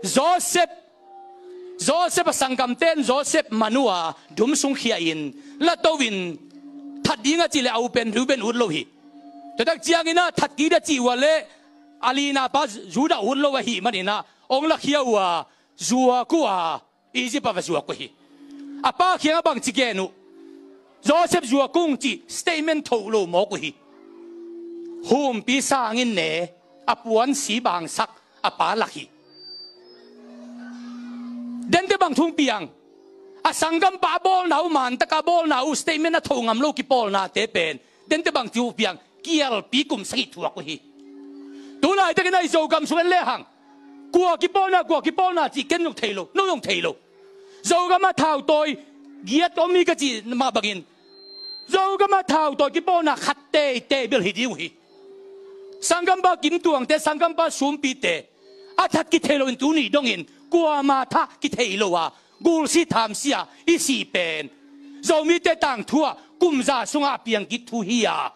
Joseph sangam ten Joseph manua dum sung khia in la towin that dinga chi le au pen Ruben ud lo hi to tak chiang ina that ki da chi wale alina pa juda ud lo hi manina ong la khia wa zuwa kuwa Egypt pa zuwa ko hi apa khiang bang chi ke nu Joseph zuwa kung chi statement tho lo mo ko hi hum pi sang in ne apuan si bang sak apa la hi den te bang thung piang a sangam pa bol nau man ta ka bol nau statement na thongam lo ki pol na te pen den te bang thu piang kial pi kum sai thu ko hi tu lai te nai zo gam suan le hang kwa ki pol na chi ken yok thailo no yong thailo zo gam ma thau toy giat omi ka chi ma bagin zo gam ma thau toy ki pol na khat te bil hi diu hi sangam ba kim tuang te sangam ba sum pi te a that ki thailo in tu ni dong in qua mà tha ki thei lo wa gul si tham sia i si pen zo mi te tang thua kum za sunga piang ki thu hi ya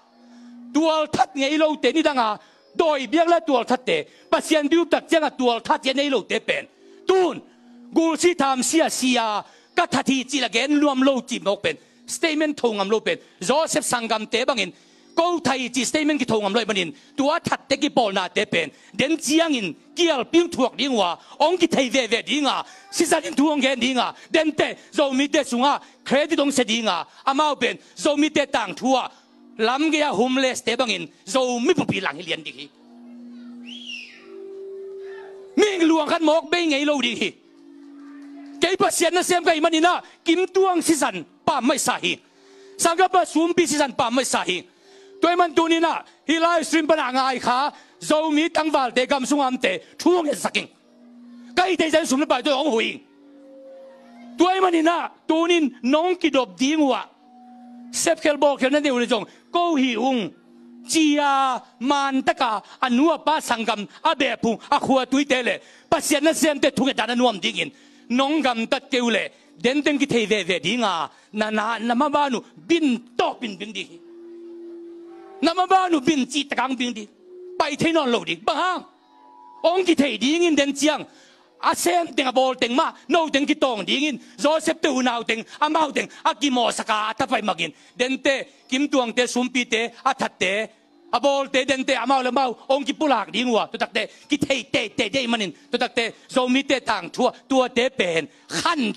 tual that ngei lo te ni danga doi biak la tual that te pasian diu tak changa tual that je nei lo te pen tun gul si tham sia ka thathi chi la gen luam lo chi mok pen statement thongam lo pen Joseph sangam te bangin câu thầy chỉ statement cái thầu ngầm lợi bên tua thật để cái bol na để bên đến chiang in kial pin thuộc đi ngwa ông cái thầy về đi ngà si sa đến thuông cái đi ngà đến te rồi mi te sunga credit ông sẽ đi ngà amao bên rồi mi te tang thua làm cái homeless để bangin rồi mi bị lăng liền đi mình luang khát mok bên ngay lâu đi cái bác sĩ nó xem cái mình na kim tuang si san pa mai sahi sang cái bác sum pi si san pa mai sahi tôi mình tu ni na hi livestream bana ngai kha zo mi tang wal te gam sung am te thuang ye saking kai te jan sum ba tôi ong hui tôi mình na tu nin nong ki dop ding wa sep khel bol khel na de ul jong ko hi ung chia man taka anua pa sangam abe pu akhua tui te le pasien na sem te thu dan anuam ding in nong gam tat ke ule den ten ki thei ve dinga na ma ba nu bin to bin di nama ba nu bin chi takang bin di pai thei non lo di bang ong ki thei ding in den chiang a sem teng a bol teng ma no teng ki tong ding in Joseph tu nau teng amau teng a ki mo saka ta pai magin den te kim tuang te sumpi te a that te a bol te den te amau le mau ong ki pulak ding wa to tak te ki thei te de manin to tak te zo mi te tang thua tua te pen khan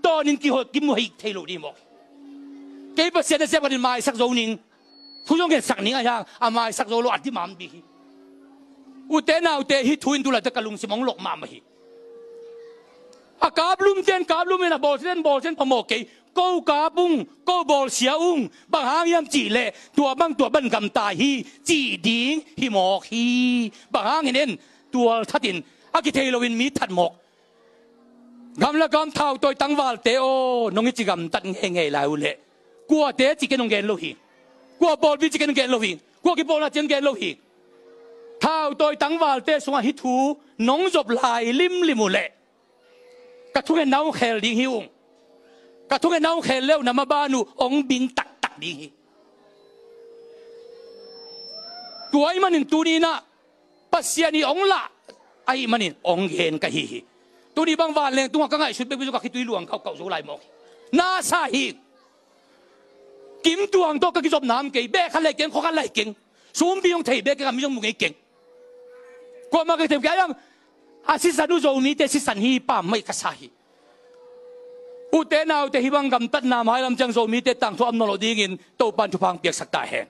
tonin ki hot ki mo hi thei lo di mo cái bác sĩ đã xem cái mai sắc dấu nín, thu trong cái sắc nín ai hàng, mai sắc dấu lo ăn đi mắm đi, u té nào té hít thuin tu lại tất cả lùng xí mong lộc mắm hi, cáp lum này bol sen phàm một cái, câu cá bung, câu bol xia ung, bằng hàng yam chỉ lệ, tua băng cầm tài hi, chỉ điên hi mọc hi, bằng hàng nên tua thắt in, cái thầy lo in mi thắt mọc, gam la gam thao tôi tăng vào té ô, nông chỉ gam tận nghe lại u lệ. Qua té chỉ cái nông gen lâu hi, qua bol vi chỉ cái nông gen lâu hi, qua cái bol là chân gen lâu hi. Thao tôi tăng vào té xuống hít thú, nông dọc lại lim mù lệ. Các thu cái nấu khèl đi hiu, các thu cái nấu khèl leo nằm ba nu, ông bin tak đi hi. Tuổi mà nín tu đi na, bác sĩ ni ông lạ, ai mà nín ông gen cái hi. Tu đi bang van lên tu ngak ngai suy bây giờ các tuổi luang cậu số lại mọc, na sa hi. Kim tuang to cái job nam cái bé khăn lại kiện khó khăn lại kiện xuống biong thầy bé cái làm trong một cái kiện qua mà cái thầy cái yang si sanu zo mi te si san hi pa mai ka sa hi u te nào te hi bang gam tat na mai lam chang zo mi te tang so am no lo ding in to pan thu phang piak sak ta hen